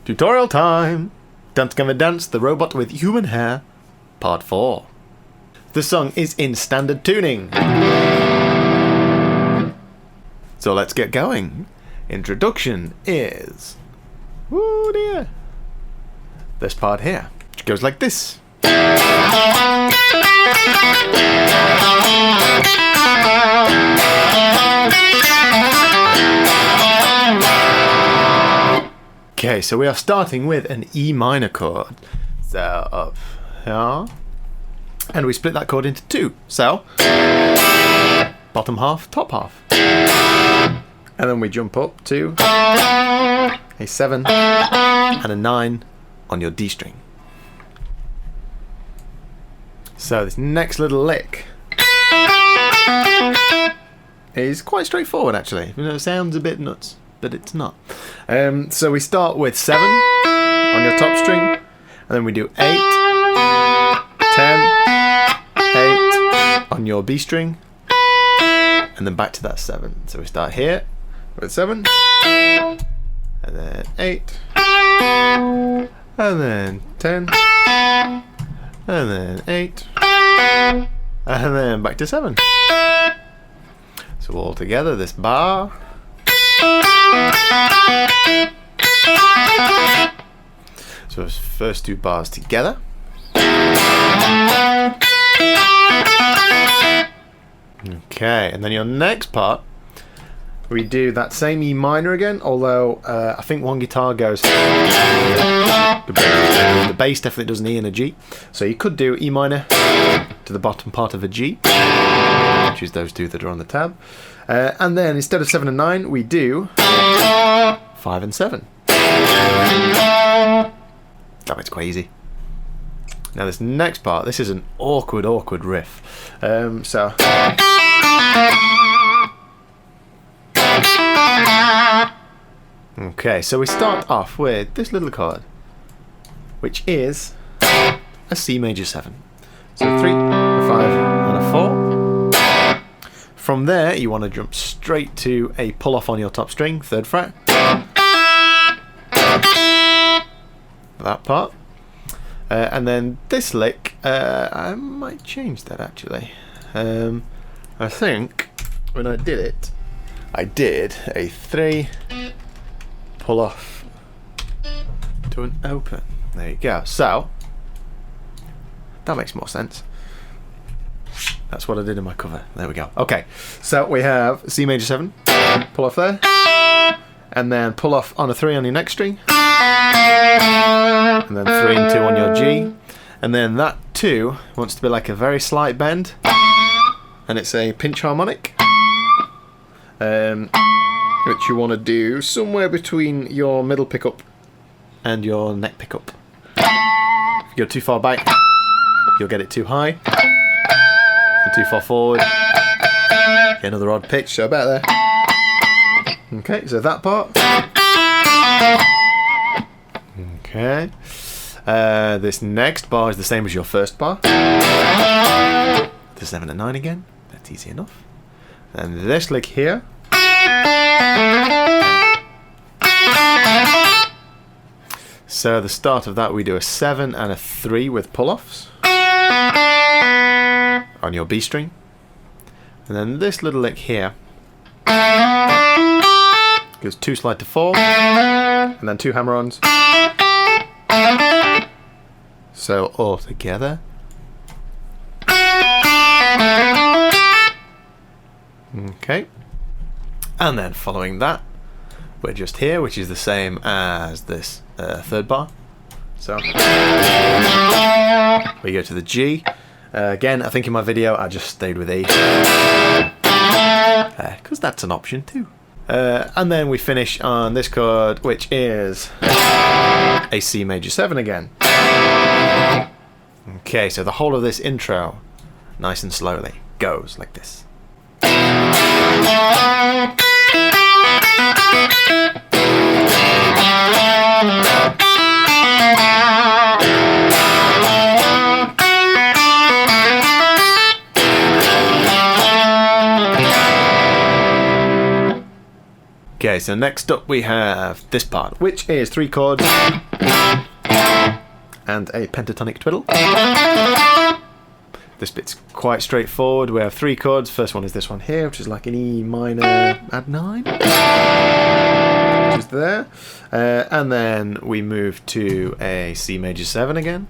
Tutorial time! Dance Gavin Dance, the robot with human hair, part 4. The song is in standard tuning. So let's get going. Introduction is... oh dear. This part here, which goes like this. Okay, so we are starting with an E minor chord. So up here, and we split that chord into two. So bottom half, top half, and then we jump up to a 7 and a 9 on your D string. So this next little lick is quite straightforward, actually. You know, it sounds a bit nuts, but it's not. So we start with 7 on your top string, and then we do 8, 10, 8 on your B string, and then back to that 7. So we start here with 7, and then 8, and then 10, and then 8, and then back to 7. So all together, this bar. So first two bars together. Okay, and then your next part, we do that same E minor again, although I think one guitar goes... the bass definitely does an E and a G. So you could do E minor to the bottom part of a G, which is those two that are on the tab. And then instead of 7 and 9, we do 5 and 7. That makes quite easy. Now this next part, this is an awkward riff. Okay, so we start off with this little chord, which is a C major 7. So 3, a 5, and a 4. From there, you want to jump straight to a pull off on your top string, 3rd fret. That part. And then this lick, I might change that actually. I think when I did it, I did a 3 pull off to an open. There you go. So that makes more sense. That's what I did in my cover. There we go. Okay, so we have C major 7, pull off there, and then pull off on a 3 on your next string, and then 3 and 2 on your G, and then that 2 wants to be like a very slight bend, and it's a pinch harmonic, which you want to do somewhere between your middle pickup and your neck pickup. If you go too far back, you'll get it too high. And too far forward, get another odd pitch, so about there. Okay, so that part. Okay. This next bar is the same as your first bar. The 7 and 9 again, that's easy enough. And this lick here. So the start of that, we do a 7 and a 3 with pull-offs on your B string, and then this little lick here goes 2 slide to 4, and then 2 hammer-ons. So all together. Okay, and then following that, we're just here, which is the same as this 3rd bar. So we go to the G. Again, I think in my video I just stayed with E, because that's an option too. And then we finish on this chord, which is a C major 7 again. Okay, so the whole of this intro, nice and slowly, goes like this. Okay, so next up we have this part, which is 3 chords and a pentatonic twiddle. This bit's quite straightforward. We have 3 chords. First one is this one here, which is like an E minor add 9, which is there. And then we move to a C major 7 again.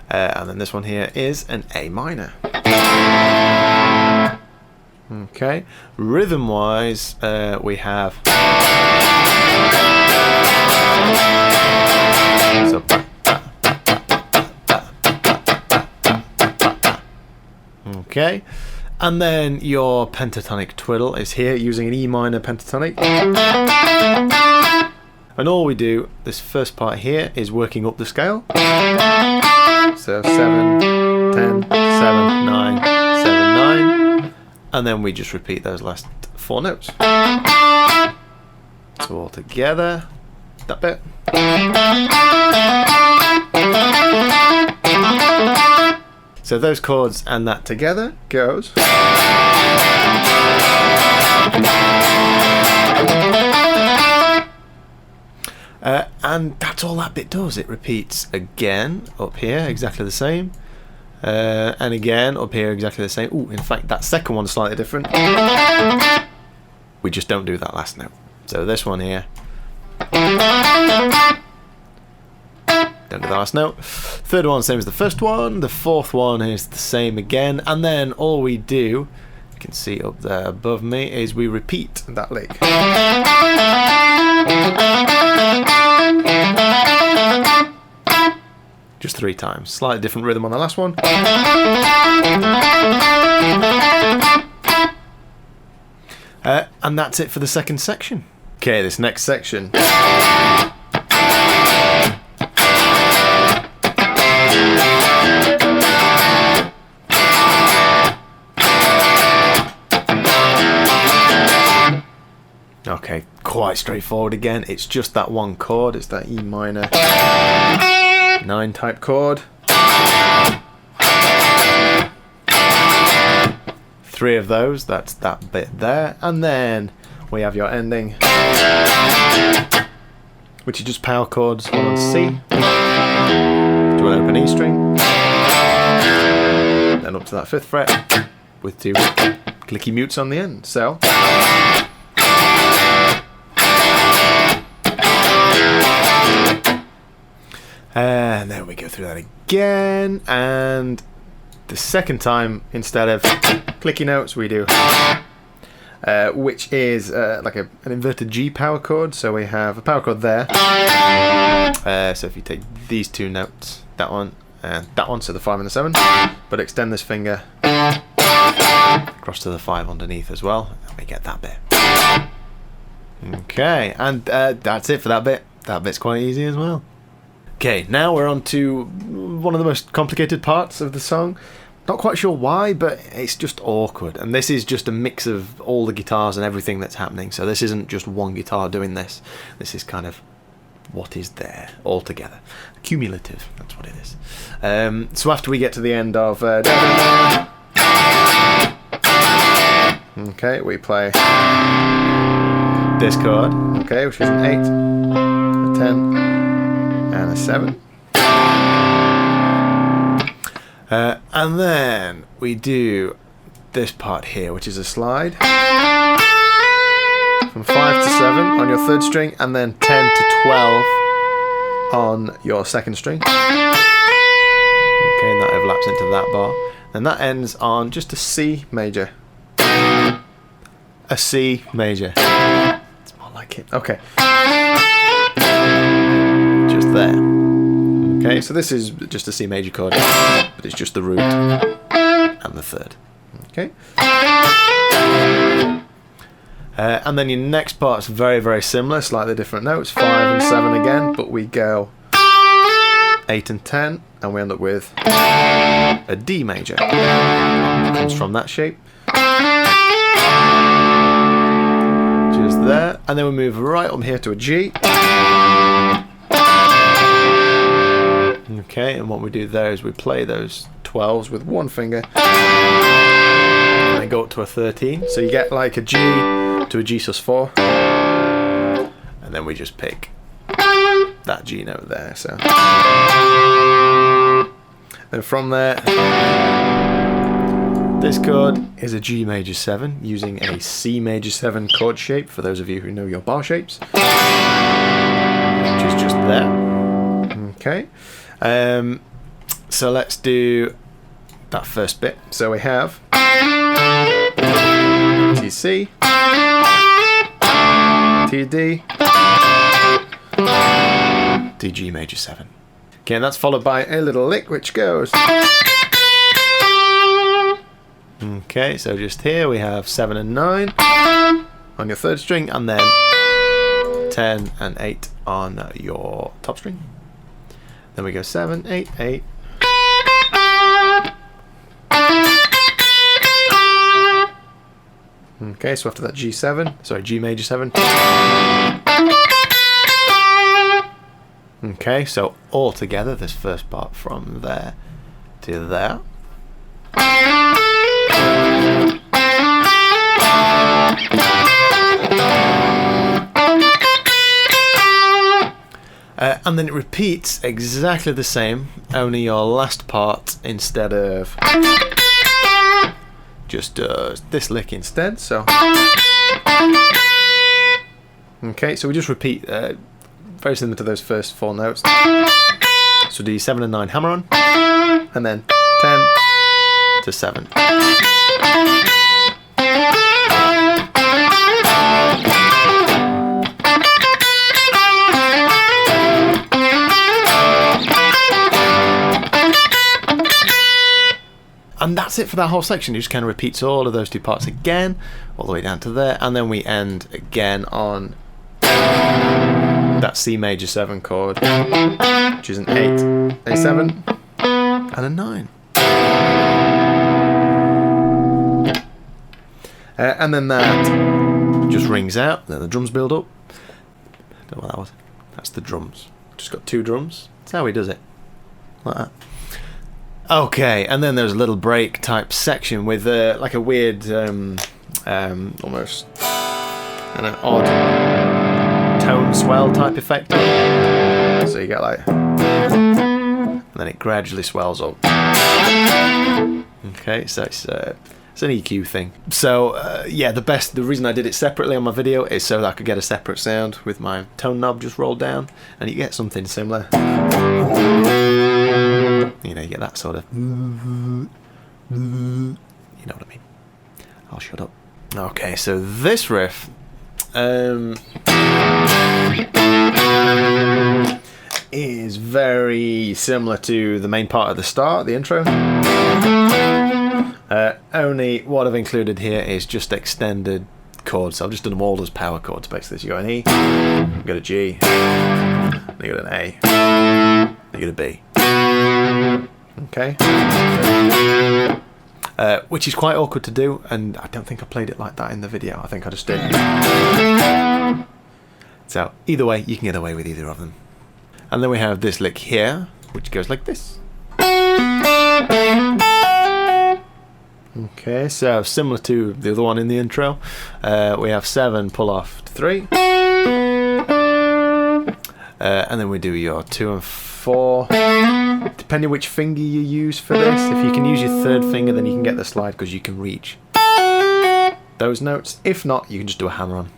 And then this one here is an A minor. Okay, rhythm wise, we have so okay, and then your pentatonic twiddle is here using an E minor pentatonic. And all we do, this first part here, is working up the scale. So 7, 10, 7, 9, 7, 9. And then we just repeat those last 4 notes. So all together, that bit. So those chords and that together goes. And that's all that bit does. It repeats again up here, exactly the same. And again up here, exactly the same. Ooh, in fact, that second one's slightly different. We just don't do that last note. So this one here. Don't do the last note. Third one, same as the first one. The fourth one is the same again. And then all we do, you can see up there above me, is we repeat that lick. Just 3 times. Slightly different rhythm on the last one. And that's it for the second section. Okay, this next section. Okay, quite straightforward again. It's just that one chord. It's that E minor 9 type chord. 3 of those, that's that bit there. And then we have your ending, which is just power chords, one on C to an open E string, then up to that 5th fret with 2 clicky mutes on the end. So and then we go through that again, and the second time, instead of clicky notes, we do which is like an inverted G power chord. So we have a power chord there. So if you take these 2 notes, that one and that one, so the 5 and the 7, but extend this finger across to the 5 underneath as well, and we get that bit. Okay, and that's it for that bit. That bit's quite easy as well. Okay, now we're on to one of the most complicated parts of the song. Not quite sure why, but it's just awkward. And this is just a mix of all the guitars and everything that's happening. So this isn't just one guitar doing this. This is kind of what is there all together. Cumulative, that's what it is. So after we get to the end of... okay, we play this chord, okay, which is an 8, a 10, and a 7. And then we do this part here, which is a slide from 5 to 7 on your 3rd string, and then 10 to 12 on your 2nd string. Okay, and that overlaps into that bar. And that ends on just a C major. A C major. It's more like it. Okay. Just there. Okay, so this is just a C major chord, but it's just the root and the 3rd. Okay. And then your next part's very, very similar, slightly different notes, 5 and 7 again, but we go 8 and 10, and we end up with a D major. It comes from that shape. Just there, and then we move right up here to a G. Okay, and what we do there is we play those 12s with one finger, and then go up to a 13. So you get like a G to a G sus4, and then we just pick that G note there. So then from there, this chord is a G major 7 using a C major 7 chord shape, for those of you who know your bar shapes, which is just there. Okay, so let's do that first bit. So we have T C, T D, D G major 7. Okay, and that's followed by a little lick which goes. Okay, so just here we have 7 and 9 on your third string, and then 10 and 8 on your top string. Then we go 7, 8, 8. Okay, so after that G7, sorry, G major 7. Okay, so all together, this first part from there to there. And then it repeats exactly the same, only your last part, instead of just does this lick instead. So okay, so we just repeat very similar to those first 4 notes. So do 7 and 9 hammer on, and then 10 to 7. And that's it for that whole section. It just kind of repeats all of those 2 parts again, all the way down to there, and then we end again on that C major 7 chord, which is an 8, A7, and a 9. And then that just rings out, then the drums build up. Don't know what that was. That's the drums. Just got 2 drums. That's how he does it. Like that. Okay, and then there's a little break type section with like a weird, almost an odd tone swell type effect. So you get like, and then it gradually swells up. Okay, so it's an EQ thing. So yeah, the reason I did it separately on my video is so that I could get a separate sound with my tone knob just rolled down, and you get something similar. You know, you get that sort of, you know what I mean. I'll shut up. Okay, so this riff is very similar to the main part of the start, the intro. Only what I've included here is just extended chords. So I've just done them all as power chords, basically. So you got an E, you got a G, then you got an A, then you got a B. Okay, which is quite awkward to do, and I don't think I played it like that in the video. I think I just did. So either way, you can get away with either of them. And then we have this lick here, which goes like this. Okay, so similar to the other one in the intro, we have 7 pull off to 3, and then we do your 2 and 4. Depending which finger you use for this, if you can use your 3rd finger, then you can get the slide because you can reach those notes. If not, you can just do a hammer on.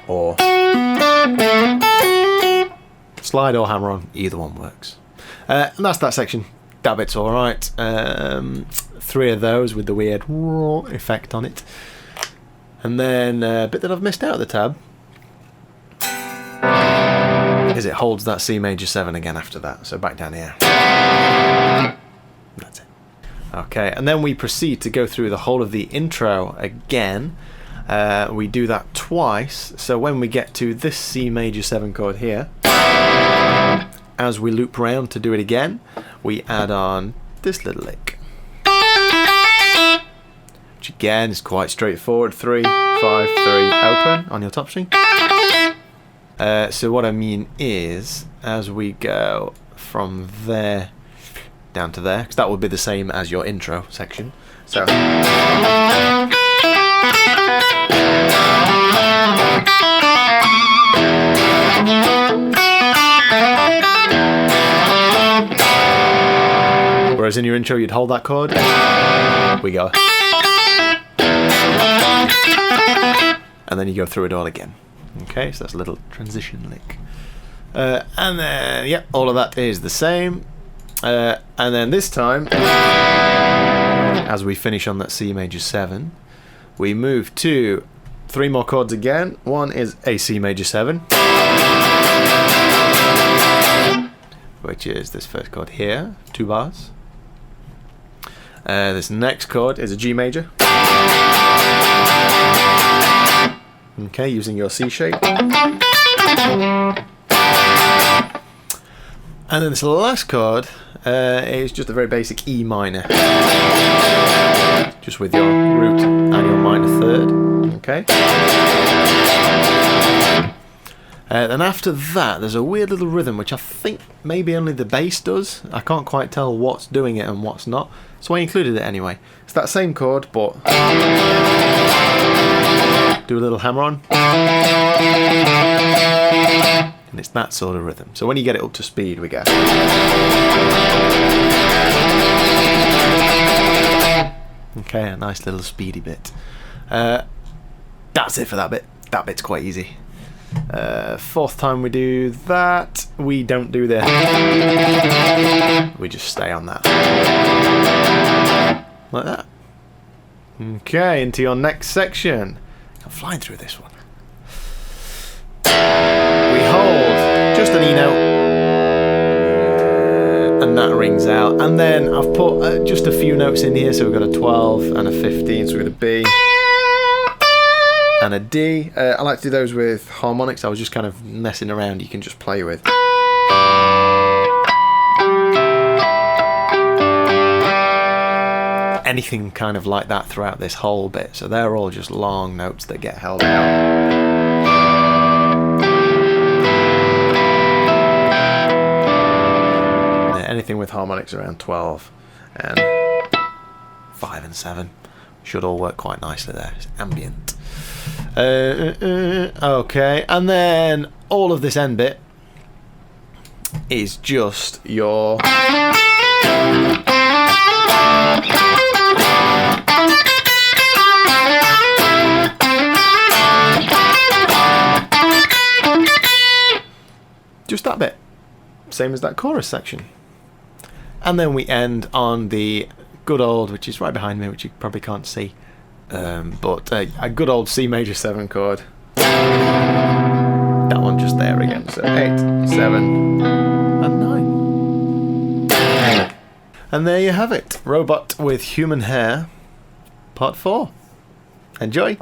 Or slide or hammer on, either one works. And that's that section. That bit's alright. 3 of those with the weird effect on it. And then a bit that I've missed out of the tab is it holds that C major 7 again after that. So back down here. That's it. Okay, and then we proceed to go through the whole of the intro again. We do that twice. So when we get to this C major 7 chord here, as we loop round to do it again, we add on this little lick. Which again is quite straightforward. 3, 5, 3, open on your top string. So what I mean is, as we go from there down to there, because that would be the same as your intro section. So. Whereas in your intro you'd hold that chord, we go, and then you go through it all again. Okay, so that's a little transition lick. And then, yeah, all of that is the same. And then this time, as we finish on that C major 7, we move to 3 more chords again. One is a C major 7, which is this first chord here, 2 bars. This next chord is a G major. Okay, using your C shape. And then this last chord is just a very basic E minor. Just with your root and your minor third. Okay. Then after that, there's a weird little rhythm which I think maybe only the bass does. I can't quite tell what's doing it and what's not, so I included it anyway. It's that same chord, but do a little hammer on, and it's that sort of rhythm. So when you get it up to speed, we go. Okay, a nice little speedy bit. That's it for that bit. That bit's quite easy. 4th time we do that, we don't do this. We just stay on that. Like that. Okay, into your next section. I'm flying through this one. We hold just an E note, and that rings out. And then I've put just a few notes in here, so we've got a 12 and a 15, so we've got a B and a D. I like to do those with harmonics. I was just kind of messing around, you can just play with. Anything kind of like that throughout this whole bit. So they're all just long notes that get held out. Yeah, anything with harmonics around 12 and 5 and 7 should all work quite nicely there. It's ambient. Okay, and then all of this end bit is just your just that bit, same as that chorus section. And then we end on the good old, which is right behind me, which you probably can't see, but a good old C major 7 chord. That one just there again. So 8, 7 and 9. And there you have it, Robot with Human Hair, part 4. Enjoy.